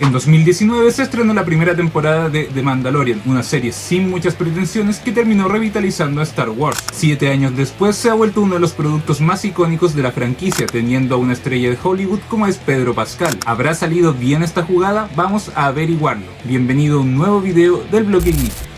En 2019 se estrenó la primera temporada de The Mandalorian, una serie sin muchas pretensiones que terminó revitalizando a Star Wars. 7 años después se ha vuelto uno de los productos más icónicos de la franquicia, teniendo a una estrella de Hollywood como es Pedro Pascal. ¿Habrá salido bien esta jugada? Vamos a averiguarlo. Bienvenido a un nuevo video del Bloque Geek.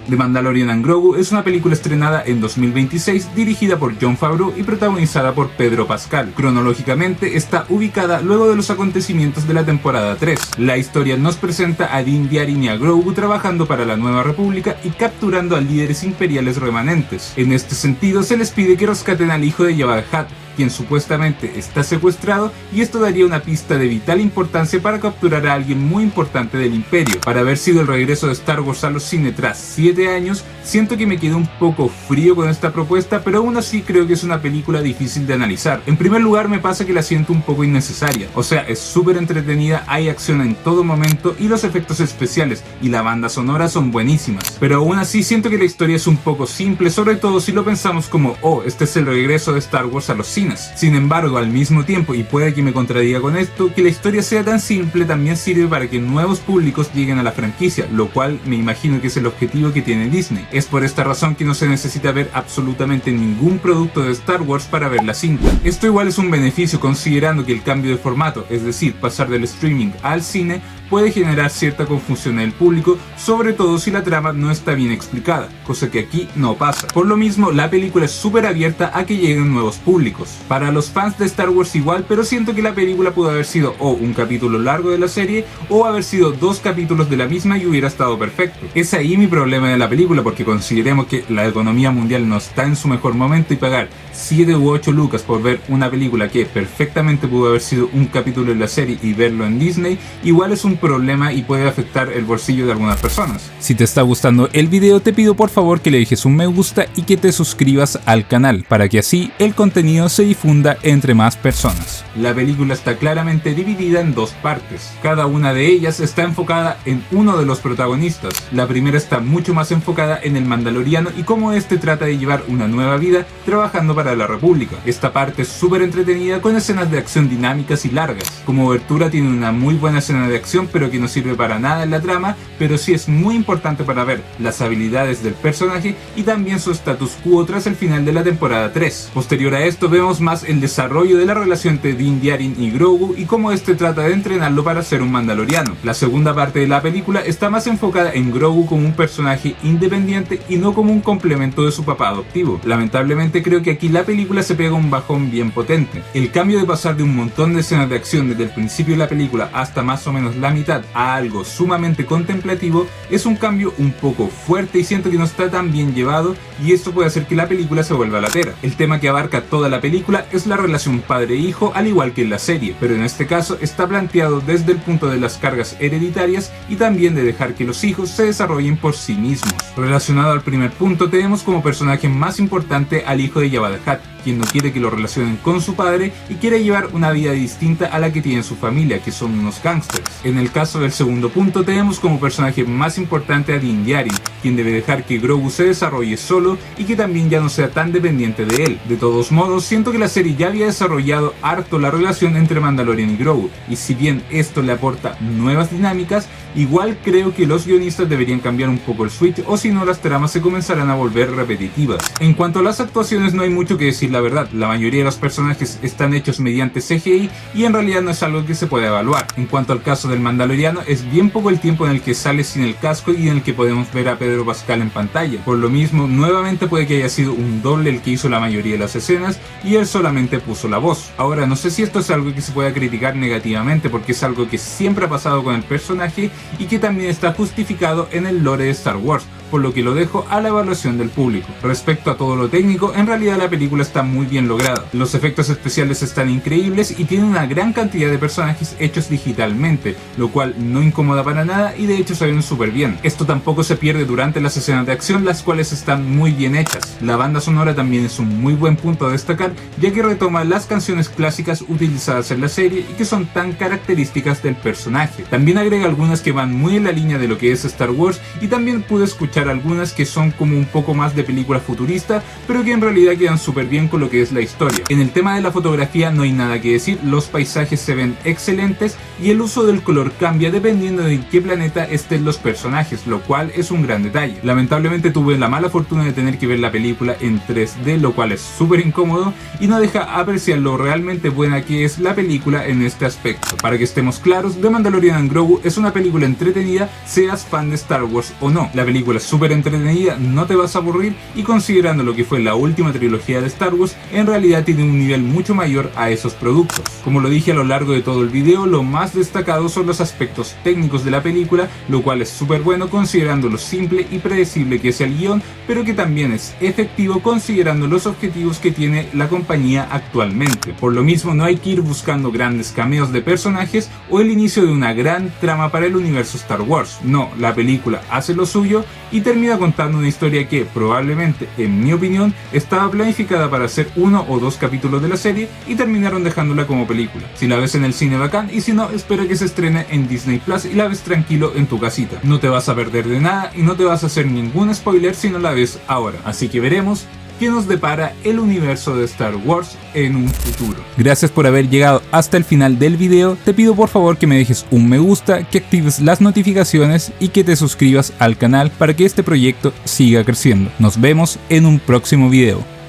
The Mandalorian and Grogu es una película estrenada en 2026 dirigida por Jon Favreau y protagonizada por Pedro Pascal. Cronológicamente está ubicada luego de los acontecimientos de la temporada 3. La historia nos presenta a Din Djarin y a Grogu trabajando para la Nueva República y capturando a líderes imperiales remanentes. En este sentido se les pide que rescaten al hijo de Jabba the Hutt, quien supuestamente está secuestrado, y esto daría una pista de vital importancia para capturar a alguien muy importante del imperio. Para haber sido el regreso de Star Wars a los cines tras 7 años, siento que me quedé un poco frío con esta propuesta, pero aún así creo que es una película difícil de analizar. En primer lugar, me pasa que la siento un poco innecesaria, o sea, es súper entretenida, hay acción en todo momento y los efectos especiales y la banda sonora son buenísimas, pero aún así siento que la historia es un poco simple, sobre todo si lo pensamos como, oh, este es el regreso de Star Wars a los cines. Sin embargo, al mismo tiempo, y puede que me contradiga con esto, que la historia sea tan simple también sirve para que nuevos públicos lleguen a la franquicia, lo cual me imagino que es el objetivo que tiene Disney. Es por esta razón que no se necesita ver absolutamente ningún producto de Star Wars para ver la cinta. Esto igual es un beneficio considerando que el cambio de formato, es decir, pasar del streaming al cine, puede generar cierta confusión en el público, sobre todo si la trama no está bien explicada, cosa que aquí no pasa. Por lo mismo, la película es súper abierta a que lleguen nuevos públicos. Para los fans de Star Wars igual, pero siento que la película pudo haber sido o un capítulo largo de la serie o haber sido 2 capítulos de la misma y hubiera estado perfecto. Es ahí mi problema de la película, porque consideremos que la economía mundial no está en su mejor momento y pagar 7 u 8 lucas por ver una película que perfectamente pudo haber sido un capítulo de la serie y verlo en Disney, igual es un problema y puede afectar el bolsillo de algunas personas. Si te está gustando el video, te pido por favor que le dejes un me gusta y que te suscribas al canal para que así el contenido se difunda entre más personas. La película está claramente dividida en 2 partes. Cada una de ellas está enfocada en uno de los protagonistas. La primera está mucho más enfocada en el Mandaloriano y cómo este trata de llevar una nueva vida trabajando para la República. Esta parte es súper entretenida con escenas de acción dinámicas y largas. Como obertura tiene una muy buena escena de acción, pero que no sirve para nada en la trama, pero sí es muy importante para ver las habilidades del personaje y también su status quo tras el final de la temporada 3. Posterior a esto vemos más el desarrollo de la relación entre Din Djarin y Grogu y cómo este trata de entrenarlo para ser un mandaloriano. La segunda parte de la película está más enfocada en Grogu como un personaje independiente y no como un complemento de su papá adoptivo. Lamentablemente creo que aquí la película se pega un bajón bien potente. El cambio de pasar de un montón de escenas de acción desde el principio de la película hasta más o menos la mitad a algo sumamente contemplativo es un cambio un poco fuerte y siento que no está tan bien llevado, y esto puede hacer que la película se vuelva latera. El tema que abarca toda la película es la relación padre-hijo, al igual que en la serie, pero en este caso está planteado desde el punto de las cargas hereditarias y también de dejar que los hijos se desarrollen por sí mismos. Relacionado al primer punto, tenemos como personaje más importante al hijo de Jabba the Hutt, quien no quiere que lo relacionen con su padre y quiere llevar una vida distinta a la que tiene su familia, que son unos gángsters. En el caso del segundo punto, tenemos como personaje más importante a Din Djarin, quien debe dejar que Grogu se desarrolle solo y que también ya no sea tan dependiente de él. De todos modos, siento que la serie ya había desarrollado harto la relación entre Mandalorian y Grogu, y si bien esto le aporta nuevas dinámicas, igual creo que los guionistas deberían cambiar un poco el switch, o si no las tramas se comenzarán a volver repetitivas. En cuanto a las actuaciones, no hay mucho que decir la verdad. La mayoría de los personajes están hechos mediante CGI y en realidad no es algo que se puede evaluar. En cuanto al caso del Mandaloriano, es bien poco el tiempo en el que sale sin el casco y en el que podemos ver a Pedro Pascal en pantalla. Por lo mismo, nuevamente puede que haya sido un doble el que hizo la mayoría de las escenas y él solamente puso la voz. Ahora, no sé si esto es algo que se pueda criticar negativamente, porque es algo que siempre ha pasado con el personaje y que también está justificado en el lore de Star Wars, por lo que lo dejo a la evaluación del público. Respecto a todo lo técnico, en realidad la película está muy bien lograda. Los efectos especiales están increíbles y tiene una gran cantidad de personajes hechos digitalmente, lo cual no incomoda para nada y de hecho se ven súper bien. Esto tampoco se pierde durante las escenas de acción, las cuales están muy bien hechas. La banda sonora también es un muy buen punto a destacar, ya que retoma las canciones clásicas utilizadas en la serie y que son tan características del personaje. También agrega algunas que van muy en la línea de lo que es Star Wars, y también pude escuchar algunas que son como un poco más de película futurista, pero que en realidad quedan súper bien con lo que es la historia. En el tema de la fotografía no hay nada que decir, los paisajes se ven excelentes y el uso del color cambia dependiendo de en qué planeta estén los personajes, lo cual es un gran detalle. Lamentablemente tuve la mala fortuna de tener que ver la película en 3D, lo cual es súper incómodo y no deja apreciar lo realmente buena que es la película en este aspecto. Para que estemos claros, The Mandalorian and Grogu es una película entretenida, seas fan de Star Wars o no. La película es súper entretenida, no te vas a aburrir y considerando lo que fue la última trilogía de Star Wars, en realidad tiene un nivel mucho mayor a esos productos. Como lo dije a lo largo de todo el video, lo más destacado son los aspectos técnicos de la película, lo cual es súper bueno considerando lo simple y predecible que es el guión, pero que también es efectivo considerando los objetivos que tiene la compañía actualmente. Por lo mismo no hay que ir buscando grandes cameos de personajes o el inicio de una gran trama para el universo Star Wars. No, la película hace lo suyo y termina contando una historia que probablemente, en mi opinión, estaba planificada para ser 1 o 2 capítulos de la serie y terminaron dejándola como película. Si la ves en el cine, bacán, y si no, espero que se estrene en Disney Plus y la ves tranquilo en tu casita. No te vas a perder de nada y no te vas a hacer ningún spoiler si no la ves ahora. Así que veremos qué nos depara el universo de Star Wars en un futuro. Gracias por haber llegado hasta el final del video. Te pido por favor que me dejes un me gusta, que actives las notificaciones y que te suscribas al canal para que este proyecto siga creciendo. Nos vemos en un próximo video.